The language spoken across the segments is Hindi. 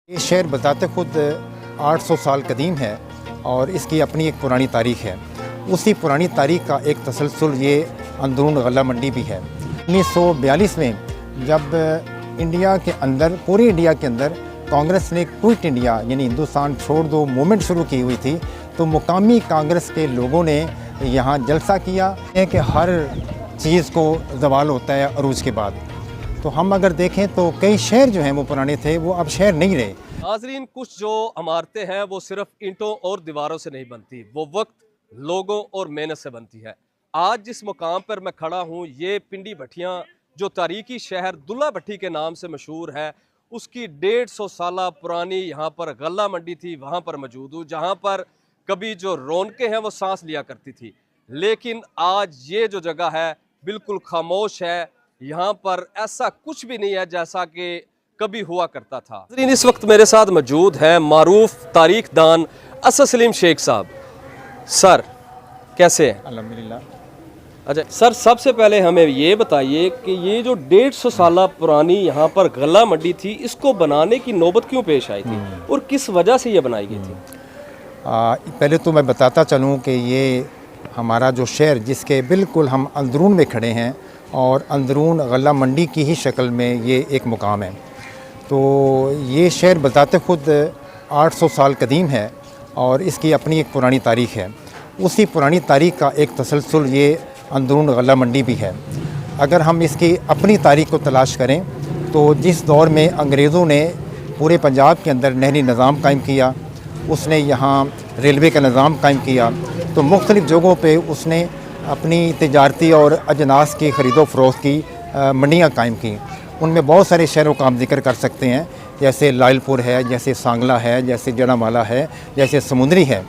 ये शहर बताते खुद 800 साल कदीम है और इसकी अपनी एक पुरानी तारीख़ है। उसी पुरानी तारीख़ का एक तसलसल ये अंदरून गल्ला मंडी भी है। 1942 में जब इंडिया के अंदर, पूरे इंडिया के अंदर कांग्रेस ने क्विट इंडिया यानी हिंदुस्तान छोड़ दो मूवमेंट शुरू की हुई थी, तो मुकामी कांग्रेस के लोगों ने यहाँ जलसा किया कि हर चीज़ को ज़वाल होता है अरूज के बाद। तो हम अगर देखें तो कई शहर जो हैं वो पुराने थे, वो अब शहर नहीं रहे। नाज़रीन, कुछ जो इमारतें हैं वो सिर्फ ईंटों और दीवारों से नहीं बनती, वो वक्त, लोगों और मेहनत से बनती है। आज जिस मुकाम पर मैं खड़ा हूँ, ये पिंडी भट्टियाँ जो तारीखी शहर दुल्ला भट्टी के नाम से मशहूर है, उसकी 150 साल पुरानी यहाँ पर गल्ला मंडी थी, वहाँ पर मौजूद हूँ, जहाँ पर कभी जो रौनकें हैं वो सांस लिया करती थी। लेकिन आज ये जो जगह है बिल्कुल खामोश है, यहाँ पर ऐसा कुछ भी नहीं है जैसा कि कभी हुआ करता था। इस वक्त मेरे साथ मौजूद है मारूफ तारीख दान असद सलीम शेख साहब। सर कैसे हैं? अल्हम्दुलिल्लाह। अच्छा सर, सबसे पहले हमें ये बताइए कि ये जो 150 साल पुरानी यहाँ पर गल्ला मंडी थी, इसको बनाने की नौबत क्यों पेश आई थी और किस वजह से ये बनाई गई थी? पहले तो मैं बताता चलूँ कि ये हमारा जो शहर जिसके बिल्कुल हम अंदरून में खड़े हैं और अंदरून गल्ला मंडी की ही शक्ल में ये एक मुकाम है। तो ये शहर बताते खुद 800 साल कदीम है और इसकी अपनी एक पुरानी तारीख़ है। उसी पुरानी तारीख़ का एक तसलसल ये अंदरून गल्ला मंडी भी है। अगर हम इसकी अपनी तारीख़ को तलाश करें तो जिस दौर में अंग्रेज़ों ने पूरे पंजाब के अंदर नहरी निज़ाम कायम किया, उसने यहाँ रेलवे का निज़ाम कायम किया, तो मुख्तलिफ़ जगहों पे उसने अपनी तिजारती और अजनास की ख़रीदो फ़रोख्त की मंडियाँ कायम की। उनमें बहुत सारे शहरों का हम जिक्र कर सकते हैं, जैसे लायलपुर है, जैसे सांगला है, जैसे जड़ामाला है, जैसे समुंदरी है।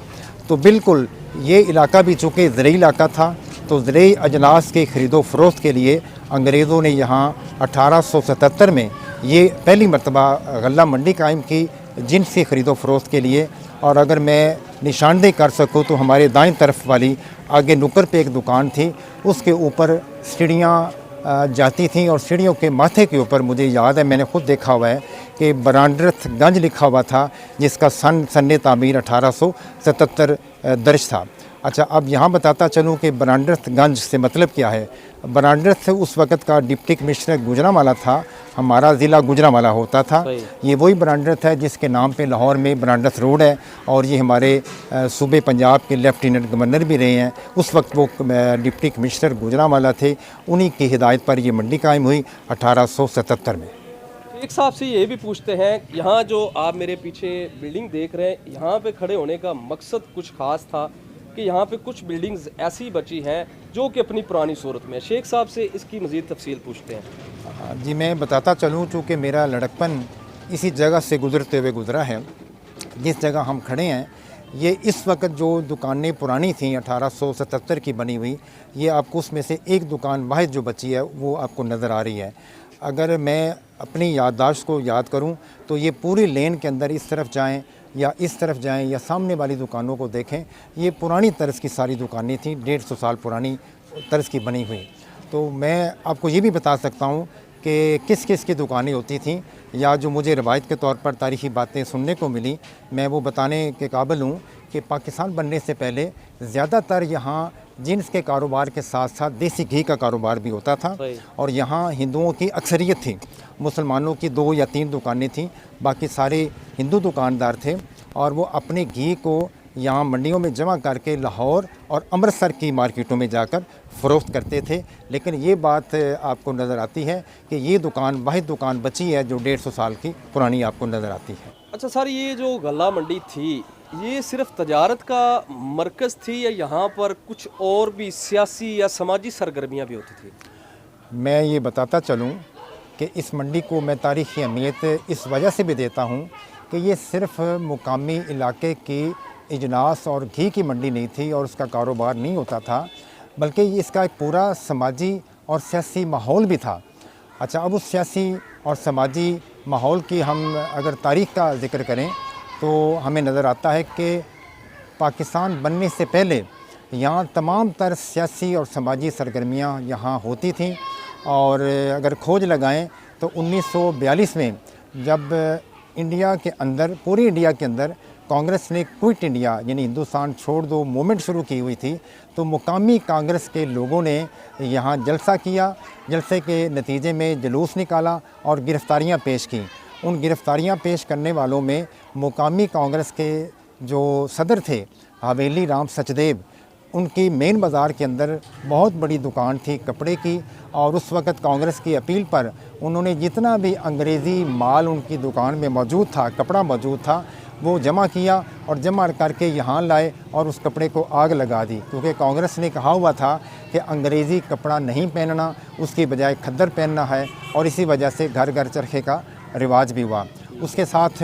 तो बिल्कुल ये इलाका भी चूँकि ज़रई इलाका था, तो ज़रई अजनास की ख़रीदो फ़रोख्त के लिए अंग्रेज़ों ने यहाँ 1877 में ये पहली मरतबा गल्ला मंडी कायम की जिनसी ख़रीदो फ़रोख्त के लिए। और अगर मैं निशानदेही कर सकूँ तो हमारे दाईं तरफ वाली आगे नुक्कड़ पे एक दुकान थी, उसके ऊपर सीढ़ियाँ जाती थीं और सीढ़ियों के माथे के ऊपर मुझे याद है, मैंने ख़ुद देखा हुआ है कि बरांडरथगंज लिखा हुआ था, जिसका सन तामीर 1877 दर्ज था। अच्छा, अब यहाँ बताता चलूँ कि बरांडरथगंज से मतलब क्या है। बरांडरथ उस वक़्त का डिप्टी कमिश्नर गुजरांवाला था, हमारा ज़िला गुजरांवाला होता था। ये वही बरांडरथ है जिसके नाम पे लाहौर में बरांडरथ रोड है और ये हमारे सूबे पंजाब के लेफ्टिनेंट गवर्नर भी रहे हैं। उस वक्त वो डिप्टी कमिश्नर गुजरांवाला थे, उन्हीं की हिदायत पर ये मंडी कायम हुई 1877 में। एक साहब से ये भी पूछते हैं, यहाँ जो आप मेरे पीछे बिल्डिंग देख रहे हैं, यहाँ पे खड़े होने का मकसद कुछ ख़ास था कि यहाँ पे कुछ बिल्डिंग्स ऐसी बची हैं जो कि अपनी पुरानी सूरत में। शेख साहब से इसकी मज़ीद तफसील पूछते हैं। जी, मैं बताता चलूँ, चूँकि मेरा लड़कपन इसी जगह से गुज़रते हुए गुज़रा है। जिस जगह हम खड़े हैं, ये इस वक्त जो दुकानें पुरानी थीं 1877 की बनी हुई, ये आपको उसमें से एक दुकान वाहिद जो बची है वो आपको नज़र आ रही है। अगर मैं अपनी याददाश्त को याद करूं तो ये पूरी लेन के अंदर इस तरफ जाएं या इस तरफ जाएं या सामने वाली दुकानों को देखें, ये पुरानी तर्ज की सारी दुकानें थीं, 150 साल पुरानी तर्ज की बनी हुई। तो मैं आपको ये भी बता सकता हूँ कि किस किस की दुकानें होती थीं, या जो मुझे रवायत के तौर पर तारीख़ी बातें सुनने को मिली, मैं वो बताने के काबिल हूँ कि पाकिस्तान बनने से पहले ज़्यादातर यहाँ जिन्स के कारोबार के साथ साथ देसी घी का कारोबार भी होता था और यहाँ हिंदुओं की अक्सरियत थी। मुसलमानों की 2 या 3 दुकानें थीं, बाकी सारे हिंदू दुकानदार थे और वो अपने घी को यहाँ मंडियों में जमा करके लाहौर और अमृतसर की मार्केटों में जाकर फ़रोख्त करते थे। लेकिन ये बात आपको नज़र आती है कि ये दुकान वाहिद दुकान बची है जो 150 साल की पुरानी आपको नज़र आती है। अच्छा सर, ये जो गल्ला मंडी थी, ये सिर्फ तजारत का मरकज़ थी या यहाँ पर कुछ और भी सियासी या समाजी सरगर्मियाँ भी होती थी? मैं ये बताता चलूँ कि इस मंडी को मैं तारीख़ी अहमियत इस वजह से भी देता हूँ कि ये सिर्फ़ मुकामी इलाके की इजनास और घी की मंडी नहीं थी और उसका कारोबार नहीं होता था, बल्कि इसका एक पूरा समाजी और सियासी माहौल भी था। अच्छा, अब उस सियासी और समाजी माहौल की हम अगर तारीख़ का ज़िक्र करें तो हमें नज़र आता है कि पाकिस्तान बनने से पहले यहाँ तमाम तर सियासी और समाजी सरगर्मियाँ यहाँ होती थीं। और अगर खोज लगाएं तो 1942 में जब इंडिया के अंदर, पूरी इंडिया के अंदर कांग्रेस ने क्विट इंडिया यानी हिंदुस्तान छोड़ दो मूवमेंट शुरू की हुई थी, तो मुकामी कांग्रेस के लोगों ने यहाँ जलसा किया। जलसे के नतीजे में जुलूस निकाला और गिरफ़्तारियाँ पेश की। उन गिरफ़्तारियाँ पेश करने वालों में मुकामी कांग्रेस के जो सदर थे हवेली राम सचदेव, उनकी मेन बाज़ार के अंदर बहुत बड़ी दुकान थी कपड़े की, और उस वक़्त कांग्रेस की अपील पर उन्होंने जितना भी अंग्रेज़ी माल उनकी दुकान में मौजूद था, कपड़ा मौजूद था, वो जमा किया और जमा करके यहाँ लाए और उस कपड़े को आग लगा दी। क्योंकि कांग्रेस ने कहा हुआ था कि अंग्रेज़ी कपड़ा नहीं पहनना, उसकी बजाय खद्दर पहनना है, और इसी वजह से घर घर चरखे का रिवाज भी हुआ। उसके साथ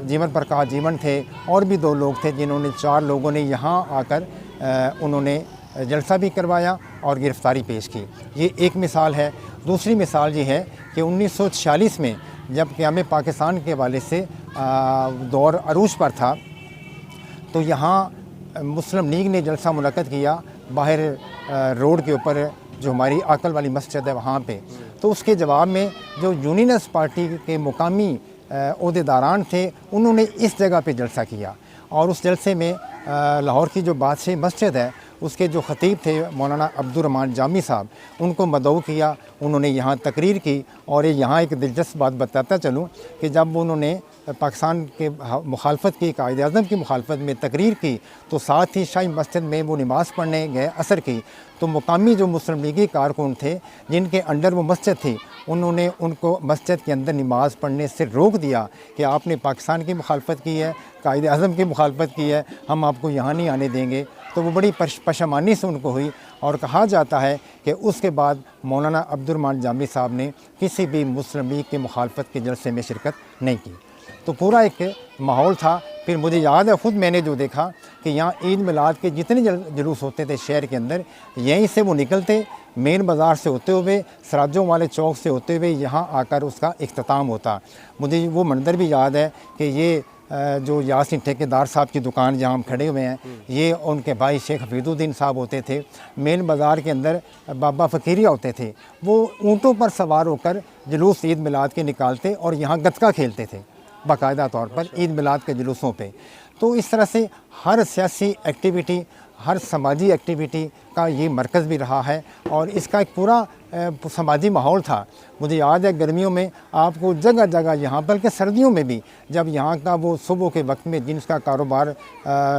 जीवन प्रकाश जीवन थे, और भी 2 लोग थे जिन्होंने 4 लोगों ने यहाँ आकर उन्होंने जलसा भी करवाया और गिरफ़्तारी पेश की। ये एक मिसाल है। दूसरी मिसाल ये है कि 1946 में जब क़याम पाकिस्तान के हवाले से दौर अरूज पर था, तो यहाँ मुस्लिम लीग ने जलसा मुनक़्क़द किया बाहर रोड के ऊपर, जो हमारी आकल वाली मस्जिद है वहाँ पे। तो उसके जवाब में जो यूनियनिस्ट पार्टी के मुकामी ओहदेदारान थे, उन्होंने इस जगह पे जलसा किया, और उस जलसे में लाहौर की जो बादशाह मस्जिद है उसके जो ख़तीब थे मौलाना अब्दुर्रहमान जामी साहब, उनको मदऊ किया। उन्होंने यहाँ तकरीर की, और यहाँ एक दिलचस्प बात बताता चलूँ कि जब उन्होंने पाकिस्तान के मुखालफत की, कायदे आज़म की मुखालफत में तकरीर की, तो साथ ही शाही मस्जिद में वो नमाज़ पढ़ने गए असर की, तो मुकामी जो मुस्लिम लीगी कारकुन थे जिनके अंडर वो मस्जिद थी, उन्होंने उनको मस्जिद के अंदर नमाज़ पढ़ने से रोक दिया कि आपने पाकिस्तान की मुखालफत की है, कायदे आज़म की मुखालफत की है, हम आपको यहाँ नहीं आने देंगे। तो वो बड़ी पशमानी से उनको हुई, और कहा जाता है कि उसके बाद मौलाना अब्दुर्रहमान जामी साहब ने किसी भी मुस्लिम लीग के मुखालफत के जलसे में शिरकत नहीं की। तो पूरा एक माहौल था। फिर मुझे याद है, ख़ुद मैंने जो देखा कि यहाँ ईद मिलाद के जितने जुलूस होते थे शहर के अंदर, यहीं से वो निकलते, मेन बाज़ार से होते हुए, सराजों वाले चौक से होते हुए यहाँ आकर उसका इख्तिताम होता। मुझे वो मंज़र भी याद है कि ये जो यासीन ठेकेदार साहब की दुकान जहाँ हम खड़े हुए हैं, ये उनके भाई शेख हफीजुद्दीन साहब होते थे। मेन बाज़ार के अंदर बाबा फ़कीरिया होते थे, वो ऊँटों पर सवार होकर जुलूस ईद मिलाद के निकालते और यहाँ गतका खेलते थे बाकायदा तौर पर ईद मिलाद के जुलूसों पे। तो इस तरह से हर सियासी एक्टिविटी, हर समाजी एक्टिविटी का ये मरकज़ भी रहा है, और इसका एक पूरा समाजी माहौल था। मुझे याद है गर्मियों में आपको जगह जगह यहाँ, बल्कि सर्दियों में भी, जब यहाँ का वो सुबह के वक्त में जिनका कारोबार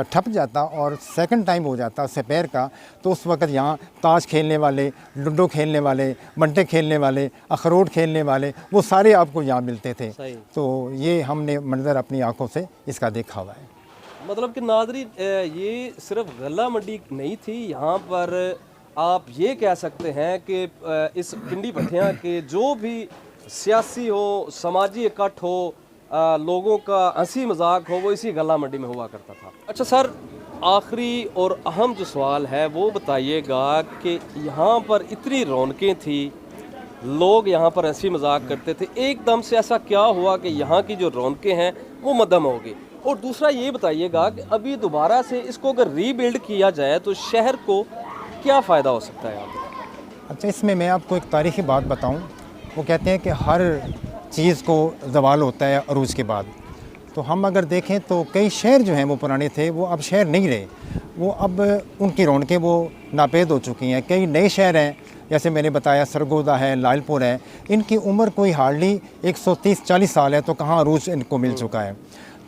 ठप जाता और सेकंड टाइम हो जाता दोपहर का, तो उस वक्त यहाँ ताश खेलने वाले, लूडो खेलने वाले, बंटे खेलने वाले, अखरोट खेलने वाले, वो सारे आपको यहाँ मिलते थे। तो ये हमने मंजर अपनी आँखों से इसका देखा हुआ है। मतलब कि नाज़रीन, ये सिर्फ गल्ला मंडी नहीं थी, यहाँ पर आप ये कह सकते हैं कि इस पिंडी भट्टियाँ के जो भी सियासी हो, समाजी इकट्ठ हो, लोगों का हंसी मजाक हो, वो इसी गल्ला मंडी में हुआ करता था। अच्छा सर, आखिरी और अहम जो सवाल है वो बताइएगा कि यहाँ पर इतनी रौनकें थी, लोग यहाँ पर हंसी मजाक करते थे, एकदम से ऐसा क्या हुआ कि यहाँ की जो रौनकें हैं वो मद्धम हो गई? और दूसरा ये बताइएगा कि अभी दोबारा से इसको अगर रीबिल्ड किया जाए तो शहर को क्या फ़ायदा हो सकता है यहाँ पर? अच्छा, इसमें मैं आपको एक तारीख़ी बात बताऊं। वो कहते हैं कि हर चीज़ को ज़वाल होता है अरूज के बाद। तो हम अगर देखें तो कई शहर जो हैं वो पुराने थे, वो अब शहर नहीं रहे, वो अब उनकी रौनकें वो नापेद हो चुकी हैं। कई नए शहर हैं, जैसे मैंने बताया सरगोदा है, लालपुर है, इनकी उम्र कोई हार्डली 130-40 साल है, तो कहाँ अरूज इनको मिल चुका है।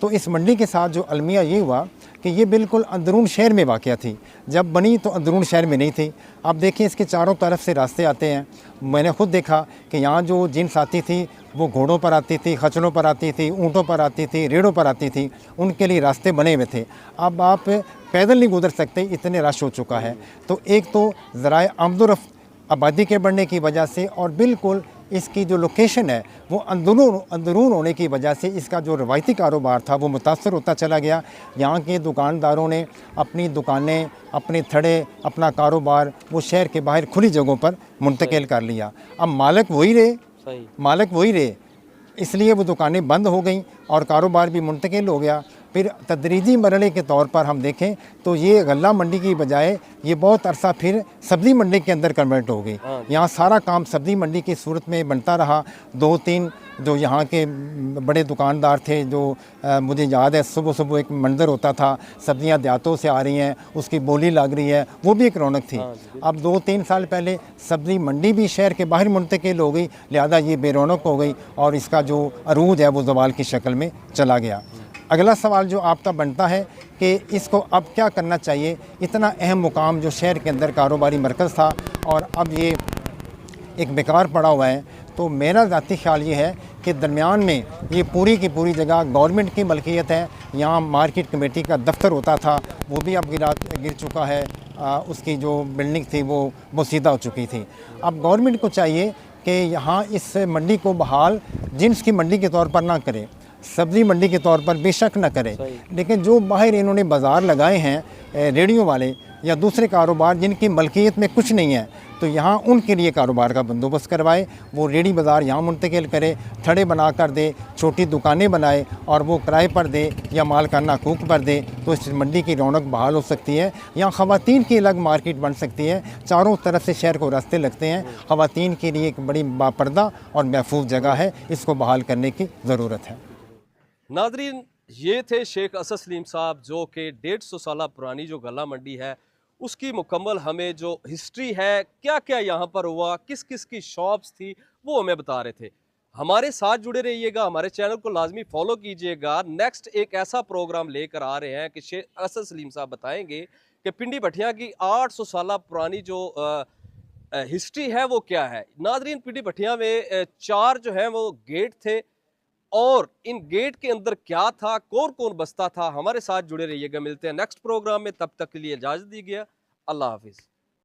तो इस मंडी के साथ जो अलमिया ये हुआ कि ये बिल्कुल अंदरून शहर में वाक़या थी। जब बनी तो अंदरून शहर में नहीं थी। आप देखें इसके चारों तरफ से रास्ते आते हैं। मैंने ख़ुद देखा कि यहाँ जो जिन्स आती थी वो घोड़ों पर आती थी, खच्चरों पर आती थी, ऊँटों पर आती थी, रेड़ों पर आती थी, उनके लिए रास्ते बने हुए थे। अब आप पैदल नहीं गुजर सकते, इतने रश हो चुका है। तो एक तो ज़राए आमदोरफ्त आबादी के बढ़ने की वजह से, और बिल्कुल इसकी जो लोकेशन है वो अंदरून होने की वजह से इसका जो रवायती कारोबार था वो मुतासर होता चला गया। यहाँ के दुकानदारों ने अपनी दुकानें, अपने थड़े, अपना कारोबार वो शहर के बाहर खुली जगहों पर मुंतकिल कर लिया। अब मालिक वही रहे, इसलिए वो दुकानें बंद हो गई और कारोबार भी मुंतकिल हो गया। फिर तदरीजी मरहले के तौर पर हम देखें तो ये गल्ला मंडी की बजाय ये बहुत अरसा फिर सब्ज़ी मंडी के अंदर कन्वर्ट हो गई। यहाँ सारा काम सब्ज़ी मंडी की सूरत में बनता रहा। 2-3 जो यहाँ के बड़े दुकानदार थे, जो मुझे याद है सुबह सुबह एक मंज़र होता था, सब्ज़ियाँ देहातों से आ रही हैं, उसकी बोली लग रही है, वो भी एक रौनक थी। अब 2-3 साल पहले सब्ज़ी मंडी भी शहर के बाहर मुंतकिल हो गई, लिहाजा ये बेरौनक हो गई और इसका जो अरूज है वो ज़वाल की शक्ल में चला गया। अगला सवाल जो आपका बनता है कि इसको अब क्या करना चाहिए। इतना अहम मुकाम जो शहर के अंदर कारोबारी मरकज़ था और अब ये एक बेकार पड़ा हुआ है, तो मेरा ज़ाती ख्याल ये है कि दरमियान में ये पूरी की पूरी जगह गवर्नमेंट की मलकियत है। यहाँ मार्केट कमेटी का दफ्तर होता था, वो भी अब गिर चुका है, उसकी जो बिल्डिंग थी वो बोसीदा हो चुकी थी। अब गवर्नमेंट को चाहिए कि यहाँ इस मंडी को बहाल जिन्स की मंडी के तौर पर ना करे, सब्ज़ी मंडी के तौर पर बेशक न करें, लेकिन जो बाहर इन्होंने बाज़ार लगाए हैं रेडियो वाले या दूसरे कारोबार जिनकी मलकियत में कुछ नहीं है, तो यहाँ उनके लिए कारोबार का बंदोबस्त करवाए। वो रेडी बाज़ार यहाँ मुंतकिल करे, थड़े बना कर दे, छोटी दुकानें बनाए और वो किराए पर दे या मालकाना हकूक़ पर दे, तो इस मंडी की रौनक बहाल हो सकती है। यहाँ ख़वातीन की अलग मार्केट बन सकती है, चारों तरफ से शहर को रास्ते लगते हैं, ख़वातीन के लिए एक बड़ी बापर्दा और महफूज जगह है, इसको बहाल करने की ज़रूरत है। नादरीन, ये थे शेख असद सलीम साहब, जो कि 150 साल पुरानी जो गल्ला मंडी है उसकी मुकम्मल हमें जो हिस्ट्री है, क्या क्या यहाँ पर हुआ, किस किस की शॉप्स थी, वो हमें बता रहे थे। हमारे साथ जुड़े रहिएगा, हमारे चैनल को लाजमी फॉलो कीजिएगा। नेक्स्ट एक ऐसा प्रोग्राम लेकर आ रहे हैं कि शेख असद सलीम साहब बताएंगे कि पिंडी भटिया की 800 साल पुरानी जो हिस्ट्री है वो क्या है। नादरीन, पिंडी भटिया में 4 जो हैं वो गेट थे और इन गेट के अंदर क्या था, कौन कौन बसता था। हमारे साथ जुड़े रहिएगा, मिलते हैं नेक्स्ट प्रोग्राम में, तब तक के लिए इजाज़त दीजिए। अल्लाह हाफिज़।